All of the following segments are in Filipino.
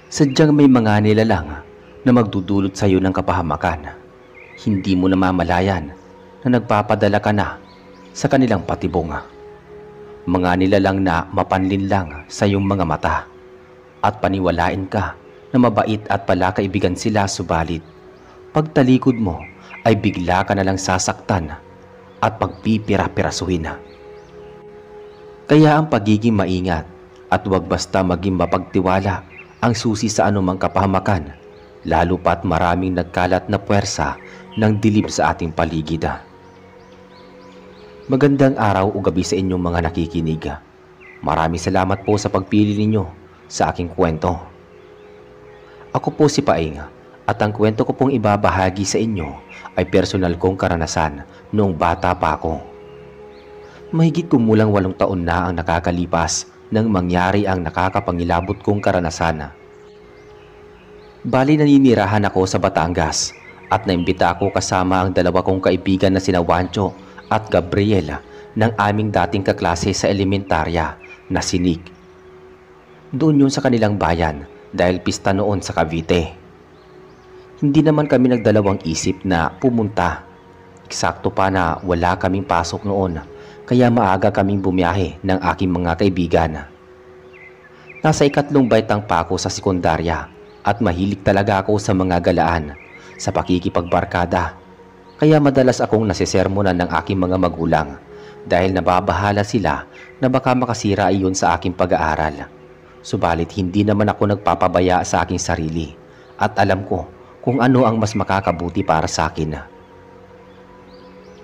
Sadyang may mga nilalang na magdudulot sa iyo ng kapahamakan. Hindi mo namamalayan na nagpapadala ka na sa kanilang patibong. Mga nilalang na mapanlin lang sa iyong mga mata at paniwalain ka na mabait at palakaibigan sila, subalit pagtalikod mo ay bigla ka na lang sasaktan at pagpipira-pirasuhin. Kaya ang pagiging maingat at huwag basta maging mapagtiwala ang susi sa anumang kapahamakan, lalo pat maraming nagkalat na puwersa ng dilim sa ating paligid. Magandang araw o gabi sa inyong mga nakikinig. Maraming salamat po sa pagpili ninyo sa aking kwento. Ako po si Paing at ang kwento ko pong ibabahagi sa inyo ay personal kong karanasan noong bata pa ako. Mahigit kumulang 8 taon na ang nakakalipas nang mangyari ang nakakapangilabot kong karanasan. Bali, naninirahan ako sa Batangas at naimbita ako kasama ang 2 kong kaibigan na sina Wancho at Gabriel ng aming dating kaklase sa elementarya na si Nick. Doon yun sa kanilang bayan dahil pista noon sa Cavite. Hindi naman kami nagdalawang isip na pumunta. Eksakto pa na wala kaming pasok noon, kaya maaga kaming bumiyahe ng aking mga kaibigan. Nasa 3th baitang pa ako sa sekundarya at mahilig talaga ako sa mga galaan, sa pakikipagbarkada. Kaya madalas akong nasisermonan ng aking mga magulang dahil nababahala sila na baka makasira iyon sa aking pag-aaral. Subalit hindi naman ako nagpapabaya sa aking sarili at alam ko kung ano ang mas makakabuti para sa akin.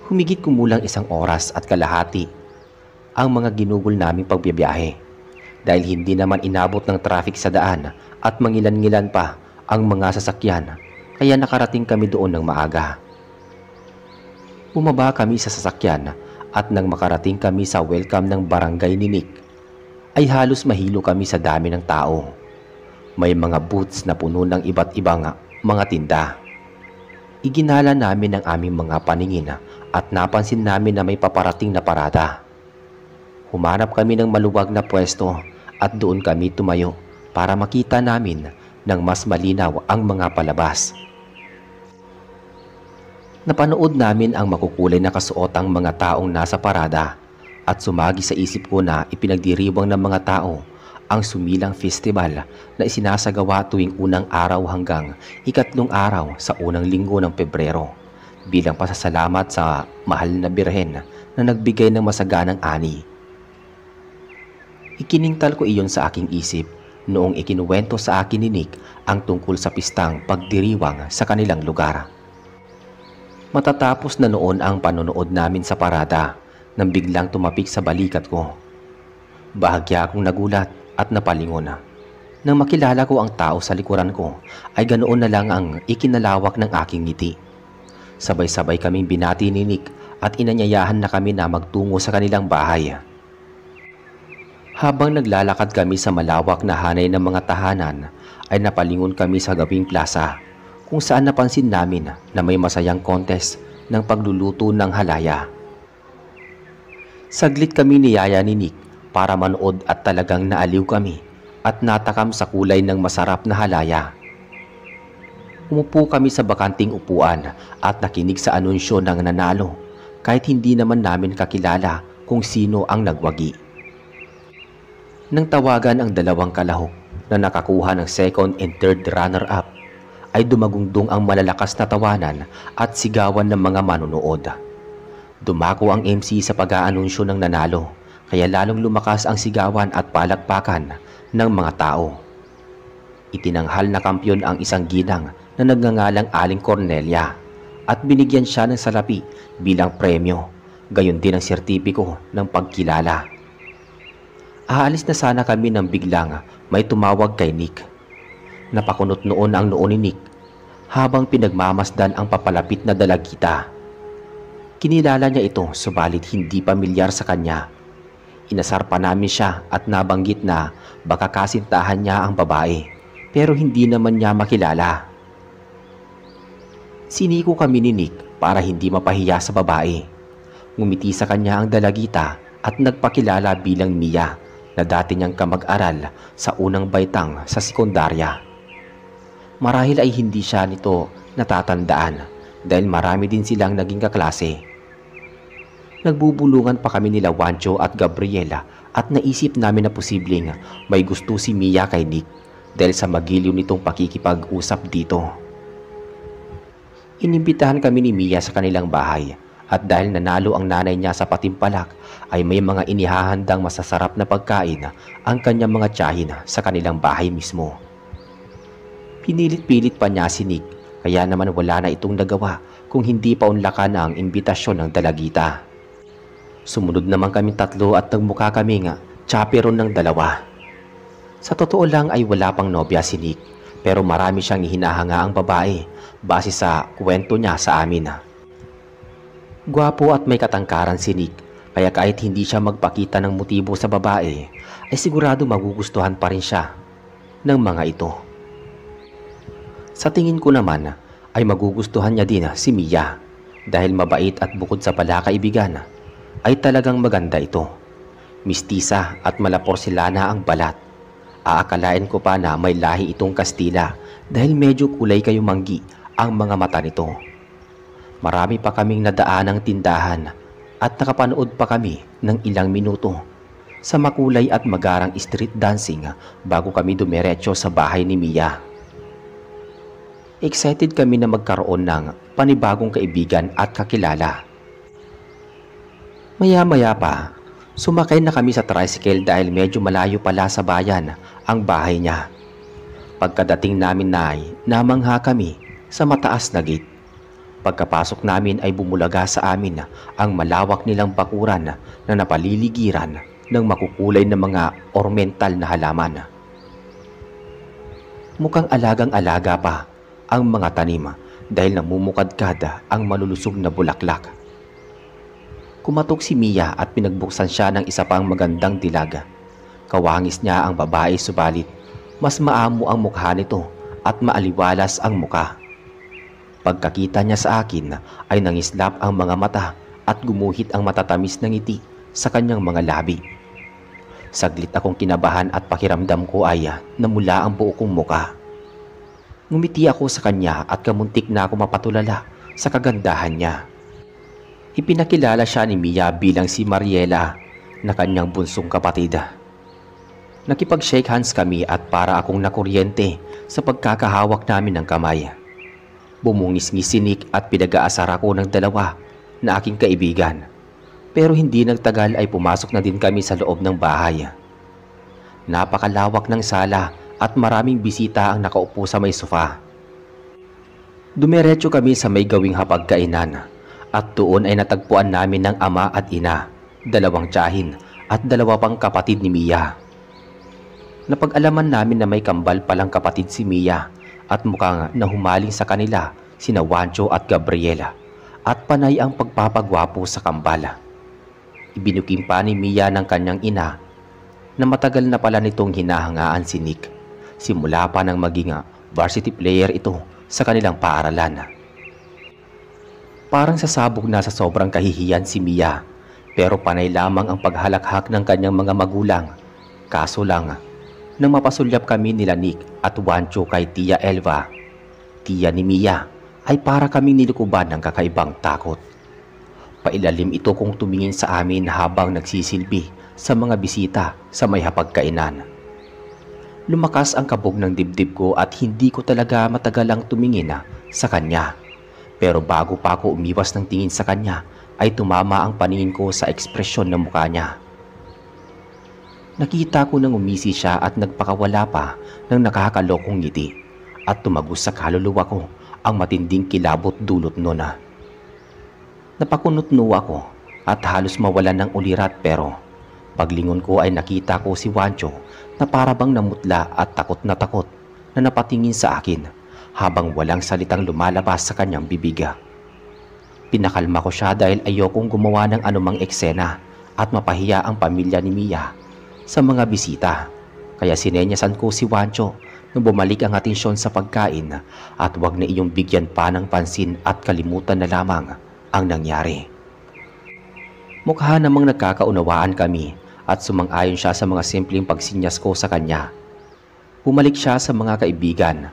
Humigit kumulang 1 oras at kalahati ang mga ginugol naming pagbibiyahe dahil hindi naman inabot ng traffic sa daan at mangilan-ngilan pa ang mga sasakyan, kaya nakarating kami doon ng maaga. Bumaba kami sa sasakyan at nang makarating kami sa welcome ng barangay ni Nick ay halos mahilo kami sa dami ng tao. May mga booths na puno ng iba't ibang mga tinda. Iginala namin ang aming mga paningin at napansin namin na may paparating na parada. Humanap kami ng maluwag na pwesto at doon kami tumayo para makita namin ng mas malinaw ang mga palabas. Napanood namin ang makukulay na kasuotang mga taong nasa parada at sumagi sa isip ko na ipinagdiriwang ng mga tao ang Sumilang Festival na isinasagawa tuwing unang araw hanggang 3 araw sa unang linggo ng Pebrero bilang pasasalamat sa mahal na birhen na nagbigay ng masaganang ani. Ikiningtal ko iyon sa aking isip noong ikinuwento sa akin ni Nick ang tungkol sa pistang pagdiriwang sa kanilang lugar. Matatapos na noon ang panonood namin sa parada nang biglang tumapik sa balikat ko. Bahagya akong nagulat at napalingon. Nang makilala ko ang tao sa likuran ko ay ganoon na lang ang ikinalawak ng aking ngiti. Sabay-sabay kaming binati ni Nick at inanyayahan na kami na magtungo sa kanilang bahay. Habang naglalakad kami sa malawak na hanay ng mga tahanan ay napalingon kami sa gabing plaza kung saan napansin namin na may masayang contest ng pagluluto ng halaya. Saglit kami niyaya ni Nick para manood at talagang naaliw kami at natakam sa kulay ng masarap na halaya. Umupo kami sa bakanting upuan at nakinig sa anunsyo ng nanalo kahit hindi naman namin kakilala kung sino ang nagwagi. Nang tawagan ang 2 kalahok na nakakuha ng 2nd and 3rd runner-up ay dumagungdong ang malalakas na tawanan at sigawan ng mga manunood. Dumako ang MC sa pag-aanunsyo ng nanalo kaya lalong lumakas ang sigawan at palakpakan ng mga tao. Itinanghal na kampyon ang isang ginang na nagngangalang Aling Cornelia at binigyan siya ng salapi bilang premyo, gayon din ang sertipiko ng pagkilala. Aalis na sana kami nang biglang may tumawag kay Nick. Napakunot noon ang noo ni Nick habang pinagmamasdan ang papalapit na dalagita. Kinilala niya ito subalit hindi pamilyar sa kanya. Inasar pa namin siya at nabanggit na baka kasintahan niya ang babae pero hindi naman niya makilala. Siniko kami ni Nick para hindi mapahiya sa babae. Ngumiti sa kanya ang dalagita at nagpakilala bilang Mia na dati niyang kamag-aral sa unang baitang sa sekundarya. Marahil ay hindi siya nito natatandaan dahil marami din silang naging kaklase. Nagbubulungan pa kami nila Juancho at Gabriela at naisip namin na posibleng may gusto si Mia kay Nick dahil sa magiliw nitong pakikipag-usap dito. Inimbitahan kami ni Mia sa kanilang bahay at dahil nanalo ang nanay niya sa patimpalak ay may mga inihahandang masasarap na pagkain ang kanyang mga tiyahin sa kanilang bahay mismo. Pinilit-pilit pa niya si Nick kaya naman wala na itong nagawa kung hindi pa unlakan na ang imbitasyon ng dalagita. Sumunod naman kami tatlo at nagmukha kami nga chaperon ng dalawa. Sa totoo lang ay wala pang nobya si Nick pero marami siyang hinahanga ang babae base sa kwento niya sa amin. Gwapo at may katangkaran si Nick kaya kahit hindi siya magpakita ng motibo sa babae ay sigurado magugustuhan pa rin siya ng mga ito. Sa tingin ko naman ay magugustuhan niya din si Mia dahil mabait at bukod sa palakaibigan ay talagang maganda ito. Mistisa at malaporselana ang balat. Aakalain ko pa na may lahi itong Kastila dahil medyo kulay kayo manggi ang mga mata nito. Marami pa kaming nadaan ng tindahan at nakapanood pa kami ng ilang minuto sa makulay at magarang street dancing bago kami dumiretso sa bahay ni Mia. Excited kami na magkaroon ng panibagong kaibigan at kakilala. Maya-maya pa, sumakay na kami sa tricycle dahil medyo malayo pala sa bayan ang bahay niya. Pagkadating namin namangha kami sa mataas na gate. Pagkapasok namin ay bumulaga sa amin ang malawak nilang bakuran na napaliligiran ng makukulay na mga ormental na halaman. Mukhang alagang-alaga pa ang mga tanim dahil namumukadkad ang malulusog na bulaklak. Kumatok si Mia at pinagbuksan siya ng isa pang magandang dilaga. Kawangis niya ang babae subalit mas maamo ang mukha nito at maaliwalas ang muka. Pagkakita niya sa akin ay nangislap ang mga mata at gumuhit ang matatamis na ngiti sa kanyang mga labi. Saglit akong kinabahan at pakiramdam ko ay namula ang buo kong muka. Ngumiti ako sa kanya at kamuntik na ako mapatulala sa kagandahan niya. Ipinakilala siya ni Mia bilang si Mariela na kanyang bunsong kapatid. Nakipag-shake hands kami at para akong nakuryente sa pagkakahawak namin ng kamay. Bumungis-ngis si Nick at pinag-aasar ako ng dalawa na aking kaibigan. Pero hindi nagtagal ay pumasok na din kami sa loob ng bahay. Napakalawak ng sala at maraming bisita ang nakaupo sa may sofa. Dumiretso kami sa may gawing hapagkainan. At doon ay natagpuan namin ng ama at ina, dalawang tiyahin at dalawa pang kapatid ni Mia. Napag-alaman namin na may kambal palang kapatid si Mia at mukhang nahumaling sa kanila sina Juancho at Gabriela at panay ang pagpapagwapo sa kambal. Ibinukim pa ni Mia ng kanyang ina na matagal na pala nitong hinahangaan si Nick simula pa nang maging varsity player ito sa kanilang paaralan. Parang sasabog na sa sobrang kahihiyan si Mia pero panay lamang ang paghalakhak ng kanyang mga magulang. Kaso lang, nang mapasulyap kami nila Nick at Juancho kay Tia Elva, tiya ni Mia, ay para kaming nilukuban ng kakaibang takot. Pailalim ito kung tumingin sa amin habang nagsisilbi sa mga bisita sa may hapagkainan. Lumakas ang kabog ng dibdib ko at hindi ko talaga matagalang tumingin sa kanya. Pero bago pa ako umiwas ng tingin sa kanya ay tumama ang paningin ko sa ekspresyon ng mukha niya. Nakita ko nang umisi siya at nagpakawala pa ng nakakalokong ngiti at tumagos sa kaluluwa ko ang matinding kilabot dulot nun. Napakunot-no ako at halos mawalan ng ulirat pero paglingon ko ay nakita ko si Juancho na parabang namutla at takot na napatingin sa akin habang walang salitang lumalabas sa kanyang bibiga. Pinakalma ko siya dahil ayokong gumawa ng anumang eksena at mapahiya ang pamilya ni Mia sa mga bisita. Kaya sinenyasan ko si Juancho na bumalik ang atensyon sa pagkain at wag na iyong bigyan pa ng pansin at kalimutan na lamang ang nangyari. Mukha namang nagkakaunawaan kami at sumang-ayon siya sa mga simpleng pagsinyas ko sa kanya. Bumalik siya sa mga kaibigan.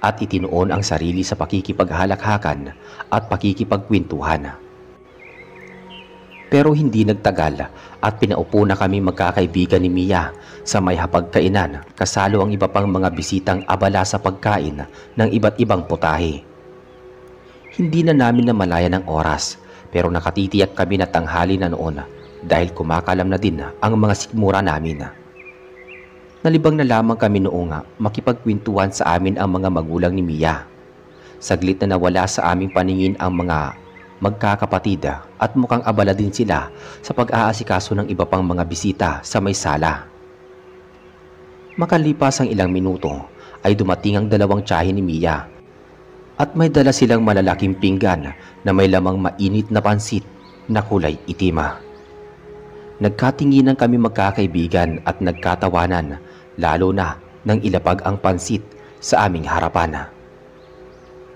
at itinuon ang sarili sa pakikipaghalakhakan at pakikipagkwentuhan. Pero hindi nagtagal at pinaupo na kami magkakaibigan ni Mia sa may hapagkainan kasalo ang iba pang mga bisitang abala sa pagkain ng iba't ibang putahe. Hindi na namin namalayan ang oras pero nakatitiyak kami na tanghali na noon dahil kumakalam na din ang mga sikmura namin. Nalibang na lamang kami noong makipagkwentuhan sa amin ang mga magulang ni Mia. Saglit na nawala sa aming paningin ang mga magkakapatid at mukhang abala din sila sa pag-aasikaso ng iba pang mga bisita sa may sala. Makalipas ang ilang minuto ay dumating ang dalawang tiyahin ni Mia at may dala silang malalaking pinggan na may lamang mainit na pansit na kulay itim. Nagkatinginan kami magkakaibigan at nagkatawanan lalo na nang ilapag ang pansit sa aming harapan.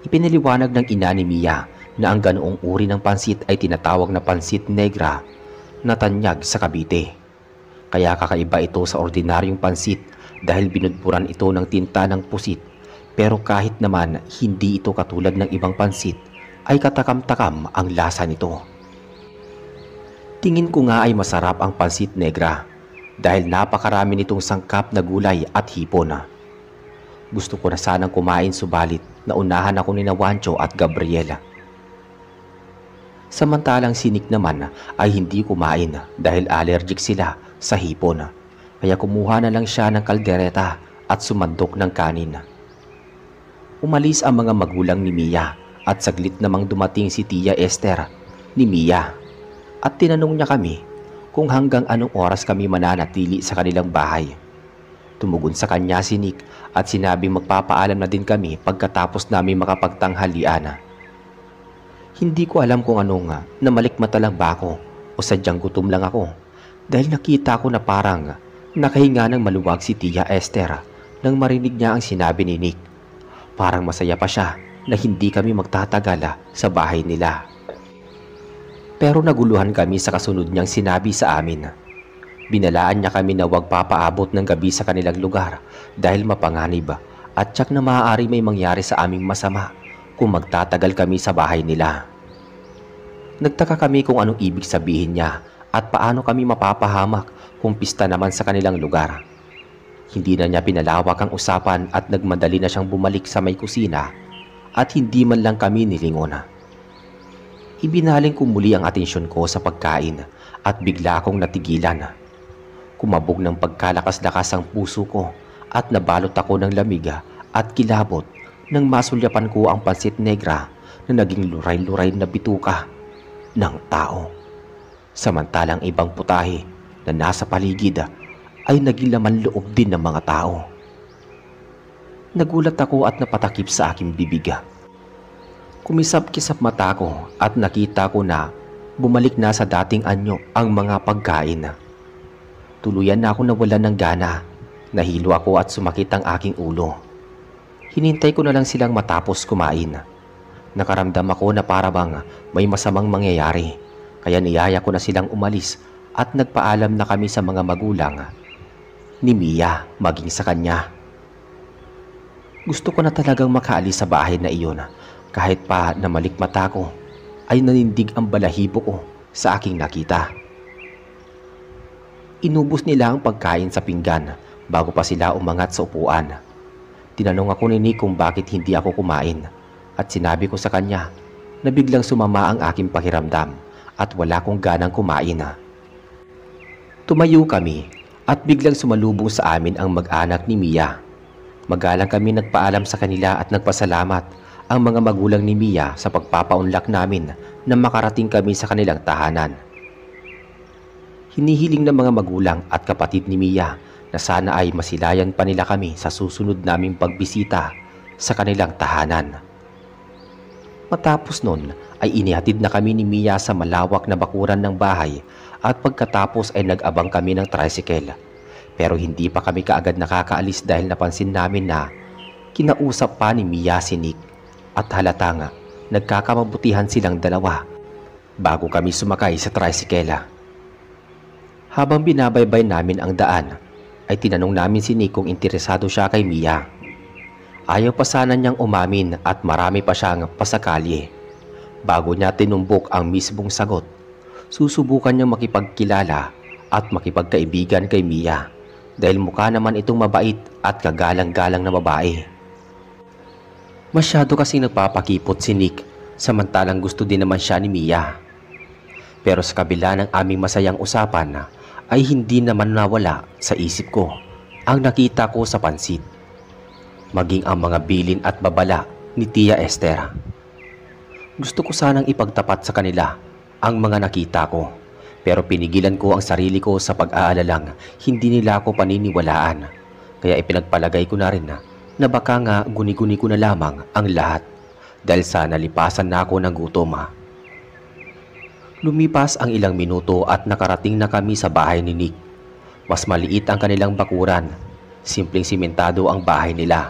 Ipinaliwanag ng ina ni Mia na ang ganoong uri ng pansit ay tinatawag na pansit negra na tanyag sa Cavite. Kaya kakaiba ito sa ordinaryong pansit dahil binudburan ito ng tinta ng pusit, pero kahit naman hindi ito katulad ng ibang pansit ay katakam-takam ang lasa nito. Tingin ko nga ay masarap ang pansit negra dahil napakarami nitong sangkap na gulay at hipon. Gusto ko na sanang kumain subalit naunahan ako ni Juancho at Gabriela. Samantalang si Nick naman ay hindi kumain dahil allergic sila sa hipon. Kaya kumuha na lang siya ng kaldereta at sumandok ng kanin. Umalis ang mga magulang ni Mia at saglit namang dumating si Tia Esther ni Mia. At tinanong niya kami kung hanggang anong oras kami mananatili sa kanilang bahay. Tumugon sa kanya si Nick at sinabing magpapaalam na din kami pagkatapos namin makapagtanghalian. Hindi ko alam kung namalikmata lang ba ako o sadyang gutom lang ako dahil nakita ko na parang nakahinga ng maluwag si Tia Esther nang marinig niya ang sinabi ni Nick. Parang masaya pa siya na hindi kami magtatagal sa bahay nila. Pero naguluhan kami sa kasunod niyang sinabi sa amin. Binalaan niya kami na huwag papaabot ng gabi sa kanilang lugar dahil mapanganib at tiyak na maaari may mangyari sa aming masama kung magtatagal kami sa bahay nila. Nagtaka kami kung anong ibig sabihin niya at paano kami mapapahamak kung pista naman sa kanilang lugar. Hindi na niya pinalawak ang usapan at nagmadali na siyang bumalik sa may kusina at hindi man lang kami nilingon. Ibinaling ko muli ang atensyon ko sa pagkain at bigla akong natigilan. Kumabog ng pagkalakas-lakas ang puso ko at nabalot ako ng lamig at kilabot nang masulyapan ko ang pansit negra na naging luray-luray na bituka ng tao. Samantalang ibang putahe na nasa paligid ay naging laman loob din ng mga tao. Nagulat ako at napatakip sa aking bibig. Kumisap-kisap mata ko at nakita ko na bumalik na sa dating anyo ang mga pagkain. Tuluyan na ako nawalan ng gana. Nahilo ako at sumakit ang aking ulo. Hinintay ko na lang silang matapos kumain. Nakaramdam ako na parabang may masamang mangyayari. Kaya niyaya ko na silang umalis at nagpaalam na kami sa mga magulang ni Mia maging sa kanya. Gusto ko na talagang makaalis sa bahay na iyon. Kahit pa na malikmata ko ay nanindig ang balahibo ko sa aking nakita. Inubos nila ang pagkain sa pinggan bago pa sila umangat sa upuan. Tinanong ako ni Nick kung bakit hindi ako kumain at sinabi ko sa kanya na biglang sumama ang aking pakiramdam at wala kong ganang kumain. Tumayo kami at biglang sumalubong sa amin ang mag-anak ni Mia. Magalang kami nagpaalam sa kanila at nagpasalamat ang mga magulang ni Mia sa pagpapaunlak namin na makarating kami sa kanilang tahanan. Hinihiling ng mga magulang at kapatid ni Mia na sana ay masilayan pa nila kami sa susunod naming pagbisita sa kanilang tahanan. Matapos nun ay inihatid na kami ni Mia sa malawak na bakuran ng bahay at pagkatapos ay nag-abang kami ng tricycle. Pero hindi pa kami kaagad nakakaalis dahil napansin namin na kinausap pa ni Mia si Nick at halata nga nagkakamabutihan silang dalawa bago kami sumakay sa tricycle. Habang binabaybay namin ang daan, ay tinanong namin si Nick kung interesado siya kay Mia. Ayaw pa sana niyang umamin at marami pa siyang pasakalye. Bago niya tinumbok ang mismong sagot, susubukan niyang makipagkilala at makipagkaibigan kay Mia dahil mukha naman itong mabait at kagalang-galang na babae. Masyado kasing nagpapakipot si Nick samantalang gusto din naman siya ni Mia. Pero sa kabila ng aming masayang usapan ay hindi naman nawala sa isip ko ang nakita ko sa pansit, maging ang mga bilin at babala ni Tia Esther. Gusto ko sanang ipagtapat sa kanila ang mga nakita ko, pero pinigilan ko ang sarili ko sa pag-aalalang hindi nila ako paniniwalaan. Kaya ipinagpalagay ko na rin na baka nga guni-guni ko na lamang ang lahat dahil sa nalipasan na ako ng gutom. Lumipas ang ilang minuto at nakarating na kami sa bahay ni Nick. Mas maliit ang kanilang bakuran, simpleng simentado ang bahay nila.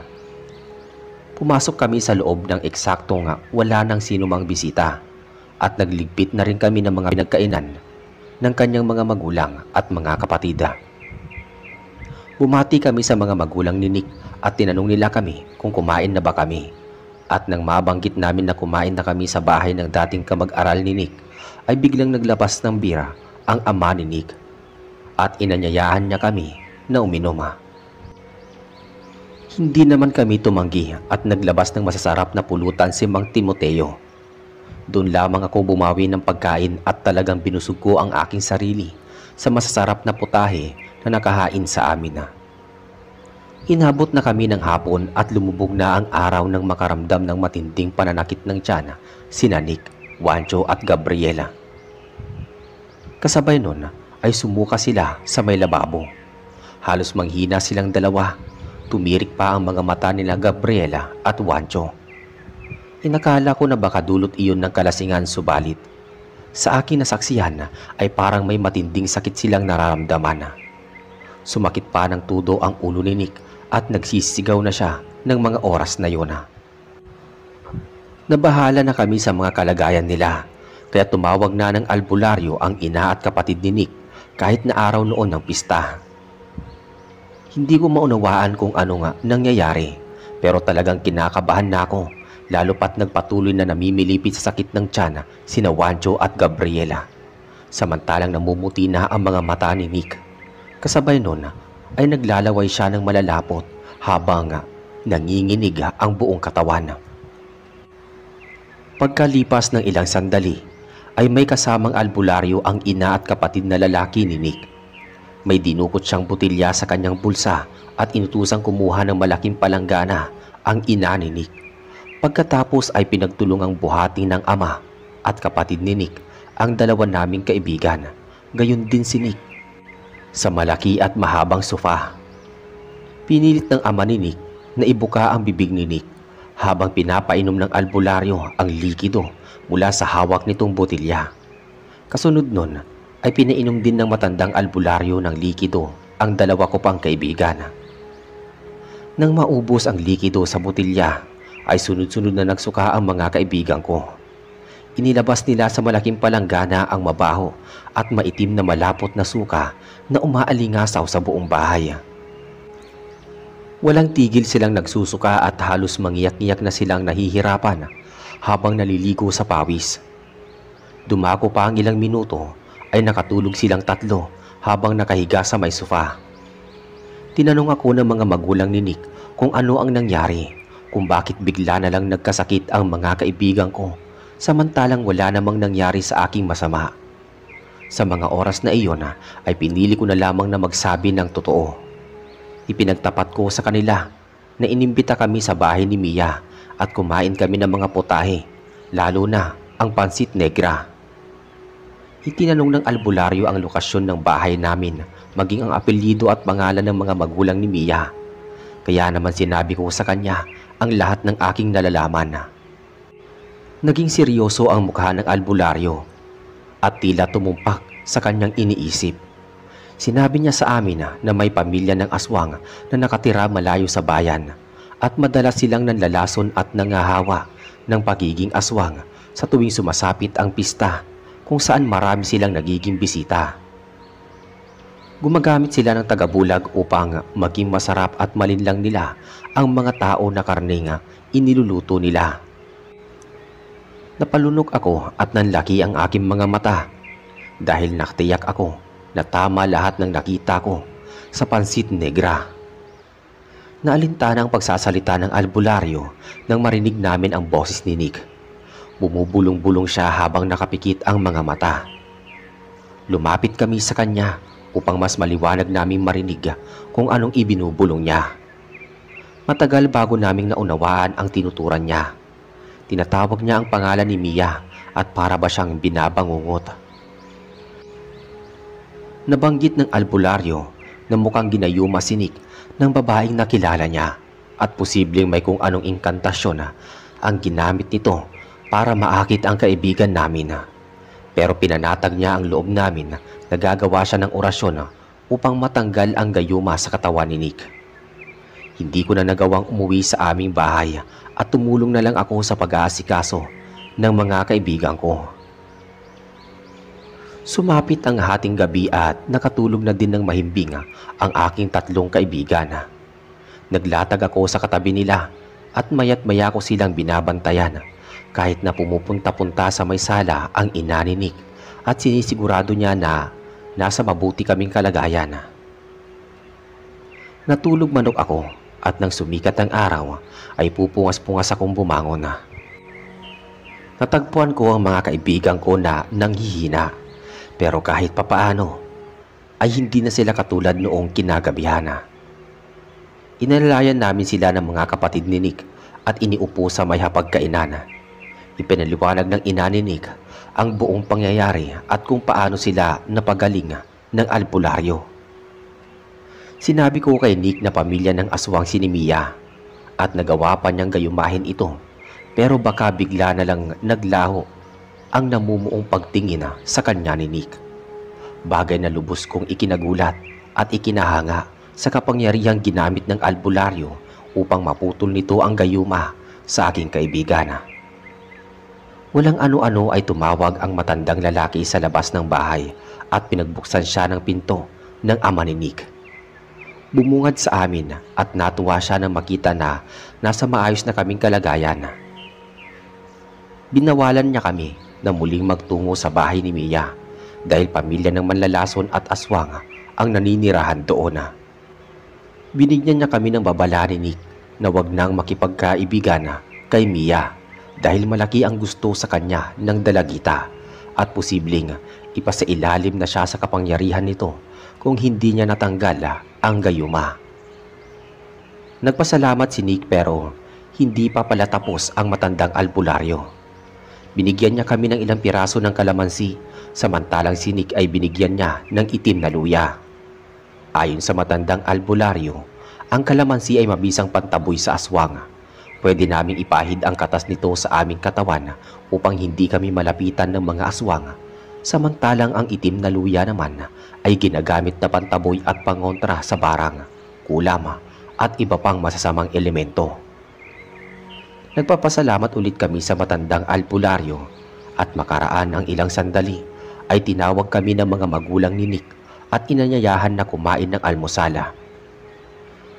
Pumasok kami sa loob ng eksaktong wala nang sinumang bisita at nagligpit na rin kami ng mga pinagkainan ng kanyang mga magulang at mga kapatid. Bumati kami sa mga magulang ni Nick at tinanong nila kami kung kumain na ba kami. At nang mabanggit namin na kumain na kami sa bahay ng dating kamag-aral ni Nick, ay biglang naglabas ng bira ang ama ni Nick at inanyayahan niya kami na uminom. Hindi naman kami tumanggi at naglabas ng masasarap na pulutan si Mang Timoteo. Doon lamang ako bumawi ng pagkain at talagang binusog ko ang aking sarili sa masasarap na putahe na nakahain sa amin. Inabot na kami ng hapon at lumubog na ang araw ng makaramdam ng matinding pananakit ng tiyan sina Nick, Juancho at Gabriela. Kasabay nun ay sumuka sila sa may lababo. Halos manghina silang dalawa. Tumirik pa ang mga mata nila Gabriela at Juancho. Inakala ko na baka dulot iyon ng kalasingan, subalit sa aking nasaksihan ay parang may matinding sakit silang nararamdaman. Sumakit pa ng tudo ang ulo ni Nick at nagsisigaw na siya ng mga oras na yun. Nabahala na kami sa mga kalagayan nila, kaya tumawag na ng albularyo ang ina at kapatid ni Nick kahit na araw noon ng pista. Hindi ko maunawaan kung ano nga nangyayari, pero talagang kinakabahan na ako, lalo pat nagpatuloy na namimilipit sa sakit ng tiyan sina Juancho at Gabriela. Samantalang namumuti na ang mga mata ni Nick. Kasabay nun ay naglalaway siya ng malalapot habang nanginginig ang buong katawan. Pagkalipas ng ilang sandali ay may kasamang albularyo ang ina at kapatid na lalaki ni Nick. May dinukot siyang botilya sa kanyang bulsa at inutusang kumuha ng malaking palanggana ang ina ni Nick. Pagkatapos ay pinagtulungang buhati ng ama at kapatid ni Nick ang dalawa naming kaibigan, gayon din si Nick, sa malaki at mahabang sofa. Pinilit ng ama ni Nick na ibuka ang bibig ni Nick habang pinapainom ng albularyo ang likido mula sa hawak nitong botilya. Kasunod nun ay pinainom din ng matandang albularyo ng likido ang dalawa ko pang kaibigan. Nang maubos ang likido sa botilya ay sunod-sunod na nagsuka ang mga kaibigan ko. Inilabas nila sa malaking palanggana ang mabaho at maitim na malapot na suka na umaalingasaw sa buong bahay. Walang tigil silang nagsusuka at halos mangiyak-ngiyak na silang nahihirapan habang naliligo sa pawis. Dumako pa ang ilang minuto ay nakatulog silang tatlo habang nakahiga sa may sofa. Tinanong ako ng mga magulang ni Nick kung ano ang nangyari, kung bakit bigla na lang nagkasakit ang mga kaibigan ko samantalang wala namang nangyari sa aking masama. Sa mga oras na iyon ay pinili ko na lamang na magsabi ng totoo. Ipinagtapat ko sa kanila na inimbita kami sa bahay ni Mia at kumain kami ng mga putahe, lalo na ang pansit negra. Itinanong ng albularyo ang lokasyon ng bahay namin, maging ang apelyido at pangalan ng mga magulang ni Mia. Kaya naman sinabi ko sa kanya ang lahat ng aking nalalaman. Naging seryoso ang mukha ng albularyo at tila tumumpak sa kanyang iniisip. Sinabi niya sa amin na may pamilya ng aswang na nakatira malayo sa bayan at madalas silang nanlalason at nangahawa ng pagiging aswang sa tuwing sumasapit ang pista, kung saan marami silang nagiging bisita. Gumagamit sila ng tagabulag upang maging masarap at malinlang nila ang mga tao na karneng iniluluto nila. Napalunok ako at nanlaki ang aking mga mata dahil nakatiyak ako na tama lahat ng nakita ko sa pansit negra. Naalintana ang pagsasalita ng albularyo nang marinig namin ang boses ni Nick. Bumubulong-bulong siya habang nakapikit ang mga mata. Lumapit kami sa kanya upang mas maliwanag naming marinig kung anong ibinubulong niya. Matagal bago naming naunawaan ang tinuturan niya. Tinatawag niya ang pangalan ni Mia at para ba siyang binabangungot. Nabanggit ng albularyo na mukhang ginayuma si Nick ng babaeng nakilala niya at posibleng may kung anong inkantasyon ang ginamit nito para maakit ang kaibigan namin. Pero pinanatag niya ang loob namin na gagawa siya ng orasyon upang matanggal ang gayuma sa katawan ni Nick. Hindi ko na nagawang umuwi sa aming bahay at tumulong na lang ako sa pag-aasikaso ng mga kaibigan ko. Sumapit ang hating gabi at nakatulog na din ng mahimbing ang aking tatlong kaibigan. Naglatag ako sa katabi nila at maya't maya ko silang binabantayan kahit na pumupunta-punta sa may sala ang ina ni Nick at sinisigurado niya na nasa mabuti kaming kalagayan. Natulog manok ako at nang sumikat ang araw ay pupungas-pungas akong bumangon. Natagpuan ko ang mga kaibigan ko na nanghihina pero kahit papaano ay hindi na sila katulad noong kinagabihan. Inalalayan namin sila ng mga kapatid ni Nick at iniupo sa may hapagkainan. Ipinaliwanag ng ina ni Nick ang buong pangyayari at kung paano sila napagaling ng albularyo. Sinabi ko kay Nick na pamilya ng aswang si Mia at nagawa pa niyang gayumahin ito pero baka bigla na lang naglaho ang namumuong pagtingin sa kanya ni Nick. Bagay na lubos kong ikinagulat at ikinahanga sa kapangyarihang ginamit ng albularyo upang maputol nito ang gayuma sa aking kaibigan. Walang ano-ano ay tumawag ang matandang lalaki sa labas ng bahay at pinagbuksan siya ng pinto ng ama ni Nick. Bumungad sa amin at natuwa siya nang makita na nasa maayos na kaming kalagayan. Binawalan niya kami na muling magtungo sa bahay ni Mia dahil pamilya ng manlalason at aswang ang naninirahan doon. Binigyan niya kami ng babala ni Nick na wag nang makipagkaibigan kay Mia dahil malaki ang gusto sa kanya ng dalagita at posibleng ipasailalim na siya sa kapangyarihan nito kung hindi niya natanggal ang gayuma. Nagpasalamat si Nick pero hindi pa pala tapos ang matandang albularyo. Binigyan niya kami ng ilang piraso ng kalamansi samantalang si Nick ay binigyan niya ng itim na luya. Ayon sa matandang albularyo, ang kalamansi ay mabisang pantaboy sa aswang. Pwede naming ipahid ang katas nito sa aming katawan upang hindi kami malapitan ng mga aswang. Samantalang ang itim na luya naman ay ginagamit na pantaboy at pangontra sa barang, kulam at iba pang masasamang elemento. Nagpapasalamat ulit kami sa matandang albularyo at makaraan ang ilang sandali ay tinawag kami ng mga magulang ni Nick at inanyayahan na kumain ng almusala.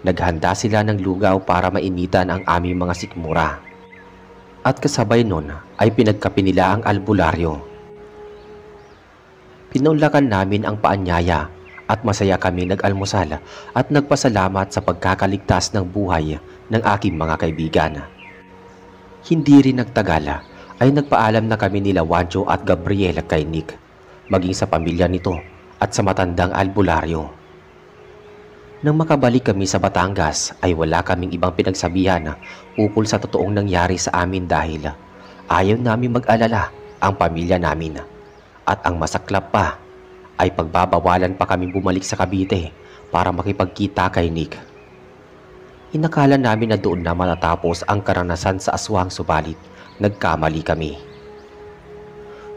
Naghanda sila ng lugaw para mainitan ang aming mga sikmura at kasabay nun ay pinagkape nila ang albularyo. Pinunlakan namin ang paanyaya at masaya kami nag-almusal at nagpasalamat sa pagkakaligtas ng buhay ng aking mga kaibigan. Hindi rin nagtagal ay nagpaalam na kami nila Wancho at Gabriela kay Nick, maging sa pamilya nito at sa matandang albularyo. Nang makabalik kami sa Batangas ay wala kaming ibang pinagsabihan ukol sa totoong nangyari sa amin dahil ayaw namin mag-alala ang pamilya namin. At ang masaklap pa ay pagbabawalan pa kami bumalik sa Cavite para makipagkita kay Nick. Inakala namin na doon na matatapos ang karanasan sa aswang subalit nagkamali kami.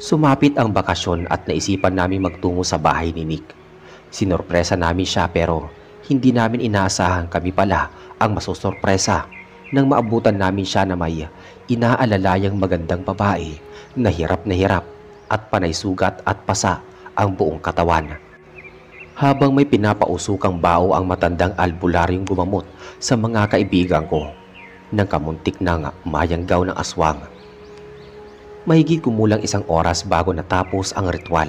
Sumapit ang bakasyon at naisipan namin magtungo sa bahay ni Nick. Sinorpresa namin siya pero hindi namin inaasahan kami pala ang masusorpresa nang maabutan namin siya na may inaalalayang magandang babae na hirap at panay sugat at pasa ang buong katawan. Habang may pinapausukang bao ang matandang albularyong gumamot sa mga kaibigan ko nang kamuntik ng mayanggaw ng aswang. Mahigit kumulang 1 oras bago natapos ang ritual.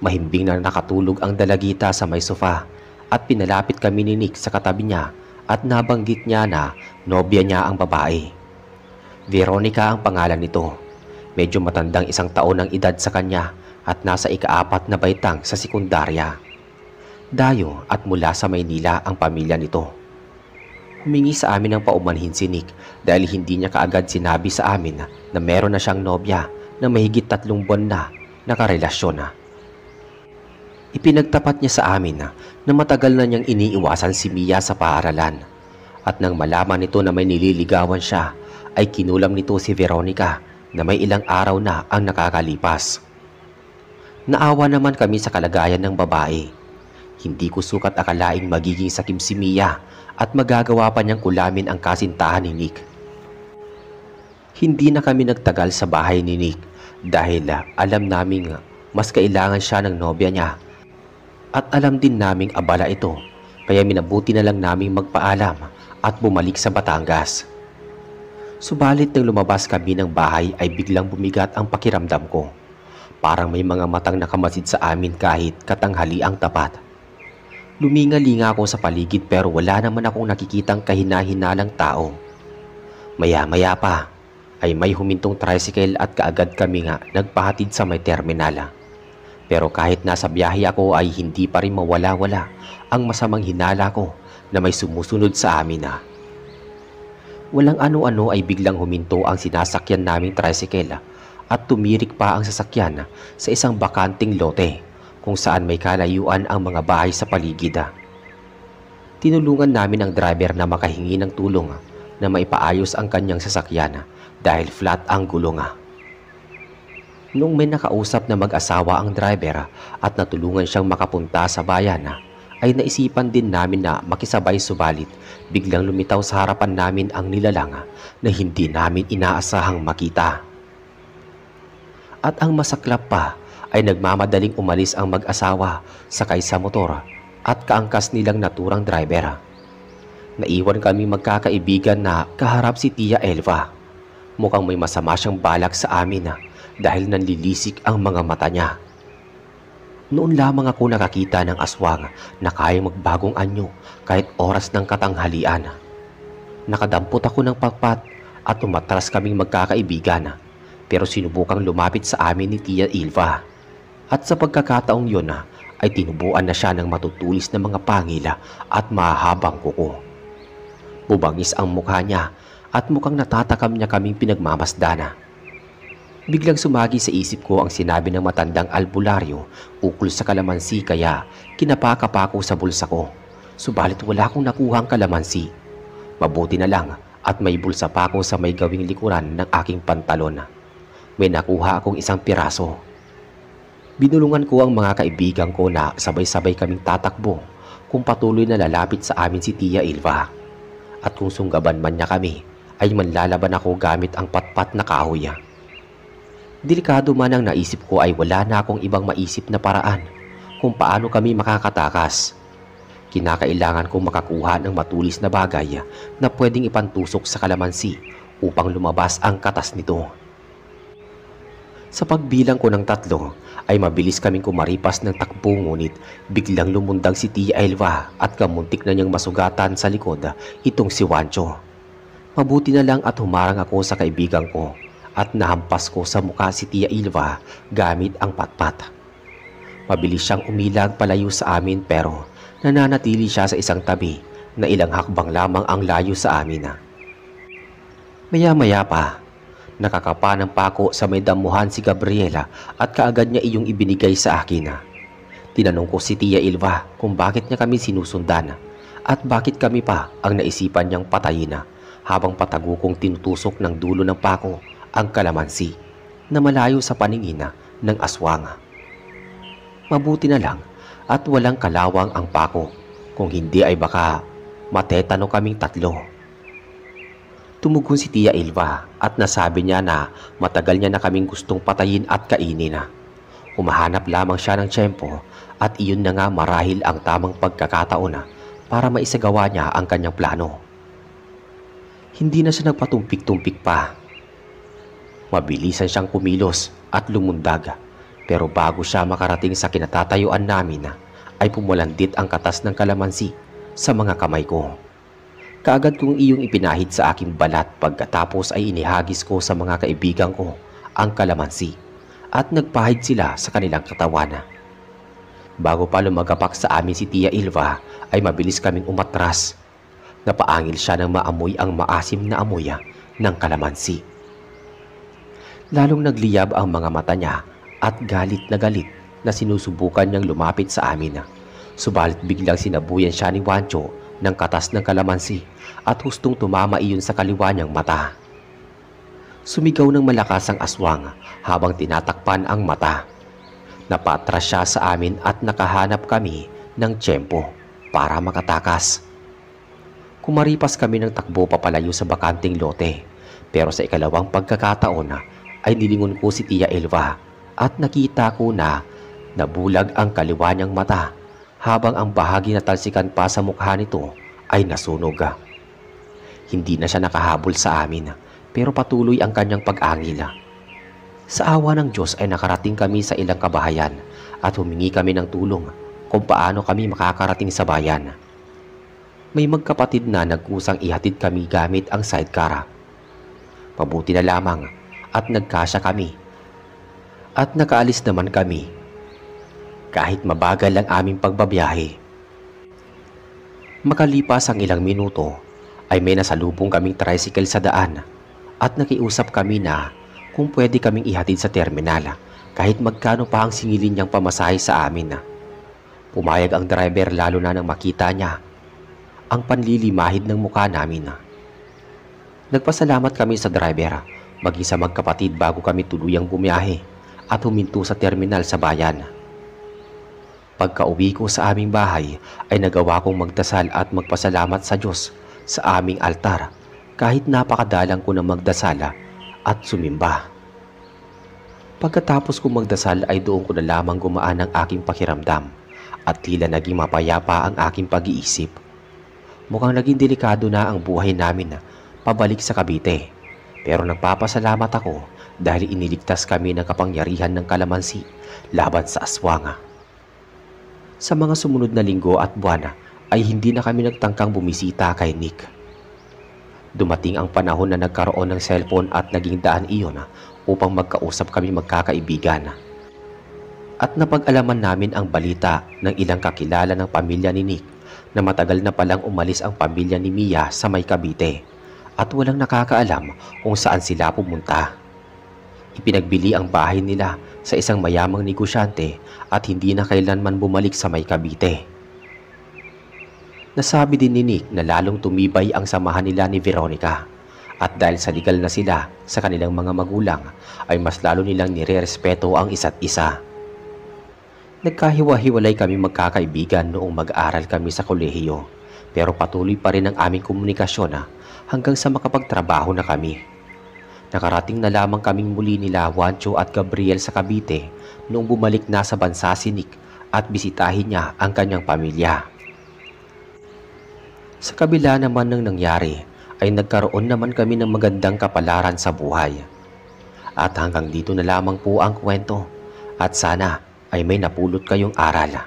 Mahimbing na nakatulog ang dalagita sa may sofa at pinalapit kami ni Nick sa katabi niya at nabanggit niya na nobya niya ang babae. Veronica ang pangalan nito. Medyo matandang 1 taon ang edad sa kanya at nasa ika-4 na baitang sa sekundarya. Dayo at mula sa Maynila ang pamilya nito. Humingi sa amin ng paumanhin si Nick dahil hindi niya kaagad sinabi sa amin na meron na siyang nobya na mahigit 3 buwan na nakarelasyon na. Ipinagtapat niya sa amin na matagal na niyang iniiwasan si Mia sa paaralan at nang malaman nito na may nililigawan siya ay kinulam nito si Veronica na may ilang araw na ang nakakalipas. Naawa naman kami sa kalagayan ng babae. Hindi ko sukat akalaing magiging sakim si Mia at magagawa pa niyang kulamin ang kasintahan ni Nick. Hindi na kami nagtagal sa bahay ni Nick dahil alam naming mas kailangan siya ng nobya niya at alam din naming abala ito kaya minabuti na lang naming magpaalam at bumalik sa Batangas. Subalit nang lumabas kami ng bahay ay biglang bumigat ang pakiramdam ko. Parang may mga matang nakamasid sa amin kahit katanghaliang tapat. Luminga-linga ako sa paligid pero wala naman akong nakikitang kahina-hinalang tao. Maya-maya pa ay may humintong tricycle at kaagad kami nagpahatid sa may terminal. Pero kahit nasa biyahe ako ay hindi pa rin mawala-wala ang masamang hinala ko na may sumusunod sa amin . Walang ano-ano ay biglang huminto ang sinasakyan naming tricycle at tumirik pa ang sasakyan sa isang bakanting lote kung saan may kalayuan ang mga bahay sa paligid. Tinulungan namin ang driver na makahingi ng tulong na maipaayos ang kanyang sasakyan dahil flat ang gulong. Nung may nakausap na mag-asawa ang driver at natulungan siyang makapunta sa bayan, ay naisipan din namin na makisabay subalit biglang lumitaw sa harapan namin ang nilalang na hindi namin inaasahang makita. At ang masaklap pa ay nagmamadaling umalis ang mag-asawa sakay sa motor at kaangkas nilang naturang driver. Naiwan kami magkakaibigan na kaharap si Tia Elva. Mukhang may masama siyang balak sa amin dahil nanlilisik ang mga mata niya. Noon lamang ako nakakita ng aswang na kayang magbagong anyo kahit oras ng katanghalian. Nakadampot ako ng pakpat at umatras kaming magkakaibigan pero sinubukang lumapit sa amin ni Tia Elva. At sa pagkakataong yun ay tinubuan na siya ng matutulis na mga pangila at mahabang kuko. Bubangis ang mukha niya at mukhang natatakam niya kaming pinagmamasdana. Biglang sumagi sa isip ko ang sinabi ng matandang albularyo ukol sa kalamansi kaya kinapaka ko sa bulsa ko. Subalit wala akong nakuhang kalamansi. Mabuti na lang at may bulsa pa ako sa may gawing likuran ng aking pantalon. May nakuha akong 1 piraso. Binulungan ko ang mga kaibigan ko na sabay-sabay kaming tatakbo kung patuloy na lalapit sa amin si Tia Elva. At kung sunggaban man niya kami, ay manlalaban ako gamit ang patpat na kahoy. Delikado man ang naisip ko ay wala na akong ibang maisip na paraan kung paano kami makakatakas. Kinakailangan kong makakuha ng matulis na bagay na pwedeng ipantusok sa kalamansi upang lumabas ang katas nito. Sa pagbilang ko ng 3 ay mabilis kaming kumaripas ng takbo ngunit biglang lumundag si Tia Elva at kamuntik na niyang masugatan sa likod itong si Juancho. Mabuti na lang at humarang ako sa kaibigan ko at nahampas ko sa mukha si Tia Elva gamit ang patpat. Mabilis siyang umilag palayo sa amin pero nananatili siya sa isang tabi na ilang hakbang lamang ang layo sa amin. Maya-maya pa, nakakapa ng pako sa may damuhan si Gabriela at kaagad niya iyong ibinigay sa akin. Tinanong ko si Tia Elva kung bakit niya kami sinusundan at bakit kami pa ang naisipan niyang patayin habang patago kong tinutusok ng dulo ng pako ang kalamansi na malayo sa paningin ng aswang. Mabuti na lang at walang kalawang ang pako, kung hindi ay baka matetano kaming 3. Tumugon si Tia Elva at nasabi niya na matagal niya na kaming gustong patayin at kainin. Humahanap lamang siya ng tiyempo at iyon na nga marahil ang tamang pagkakataon para maisagawa niya ang kanyang plano. Hindi na siya nagpatumpik-tumpik pa. Mabilisan siyang kumilos at lumundag, pero bago siya makarating sa kinatatayuan namin ay pumulandit ang katas ng kalamansi sa mga kamay ko. Kaagad kong iyong ipinahid sa aking balat, pagkatapos ay inihagis ko sa mga kaibigan ko ang kalamansi at nagpahid sila sa kanilang katawan. Bago pa lumagapak sa amin si Tia Ilva ay mabilis kaming umatras. Napaangil siya ng maamoy ang maasim na amoy ng kalamansi. Lalong nagliyab ang mga mata niya at galit na sinusubukan niyang lumapit sa amin. Subalit biglang sinabuyan siya ni Wancho ng katas ng kalamansi at hustong tumama iyon sa kaliwa niyang mata. Sumigaw ng malakas ang aswang habang tinatakpan ang mata. Napatras siya sa amin at nakahanap kami ng tiyempo para makatakas. Kumaripas kami ng takbo papalayo sa bakanting lote, pero sa ikalawang pagkakataon ay nilingon ko si Tia Elva at nakita ko na nabulag ang kaliwa niyang mata habang ang bahagi na talsikan pa sa mukha nito ay nasunog. Hindi na siya nakahabol sa amin, pero patuloy ang kanyang pag-angil. Sa awa ng Diyos ay nakarating kami sa ilang kabahayan at humingi kami ng tulong kung paano kami makakarating sa bayan. May magkapatid na nagkusang ihatid kami gamit ang sidecar. Mabuti na lamang at nagkasya kami at nakaalis naman kami kahit mabagal ang aming pagbabiyahe. Makalipas ang ilang minuto ay may nasalubong kaming tricycle sa daan at nakiusap kami na kung pwede kaming ihatid sa terminal kahit magkano pa ang singilin niyang pamasahe sa amin. Pumayag ang driver lalo na nang makita niya ang panlilimahid ng mukha namin. Nagpasalamat kami sa driver maging sa magkapatid bago kami tuluyang bumiyahe at huminto sa terminal sa bayan. Pagka-uwi ko sa aming bahay ay nagawa kong magdasal at magpasalamat sa Diyos sa aming altar kahit napakadalang ko na magdasal at sumimba. Pagkatapos kong magdasal ay doon ko na lamang gumaan ang aking pakiramdam at tila naging mapayapa ang aking pag-iisip. Mukhang naging delikado na ang buhay namin pabalik sa Cavite, pero nagpapasalamat ako dahil iniligtas kami ng kapangyarihan ng kalamansi laban sa aswang. Sa mga sumunod na linggo at buwan ay hindi na kami nagtangkang bumisita kay Nick. Dumating ang panahon na nagkaroon ng cellphone at naging daan iyon upang magkausap kami magkakaibigan. At napag-alaman namin ang balita ng ilang kakilala ng pamilya ni Nick na matagal na palang umalis ang pamilya ni Mia sa may Cavite at walang nakakaalam kung saan sila pumunta. Ipinagbili ang bahay nila sa isang mayamang negosyante at hindi na kailanman bumalik sa may Cavite. Nasabi din ni Nick na lalong tumibay ang samahan nila ni Veronica at dahil sa legal na sila sa kanilang mga magulang ay mas lalo nilang nirerespeto ang isa't isa. Nagkahiwa-hiwalay kami magkakaibigan noong mag-aaral kami sa kolehiyo, pero patuloy pa rin ang aming komunikasyon hanggang sa makapagtrabaho na kami. Nakarating na lamang kaming muli nila Wancho at Gabriel sa Cavite noong bumalik na sa bansa si Nick at bisitahin niya ang kanyang pamilya. Sa kabila naman ng nangyari ay nagkaroon naman kami ng magandang kapalaran sa buhay. At hanggang dito na lamang po ang kwento at sana ay may napulot kayong aral.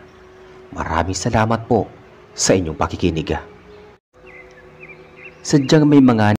Maraming salamat po sa inyong pakikinig. Sadyang may mga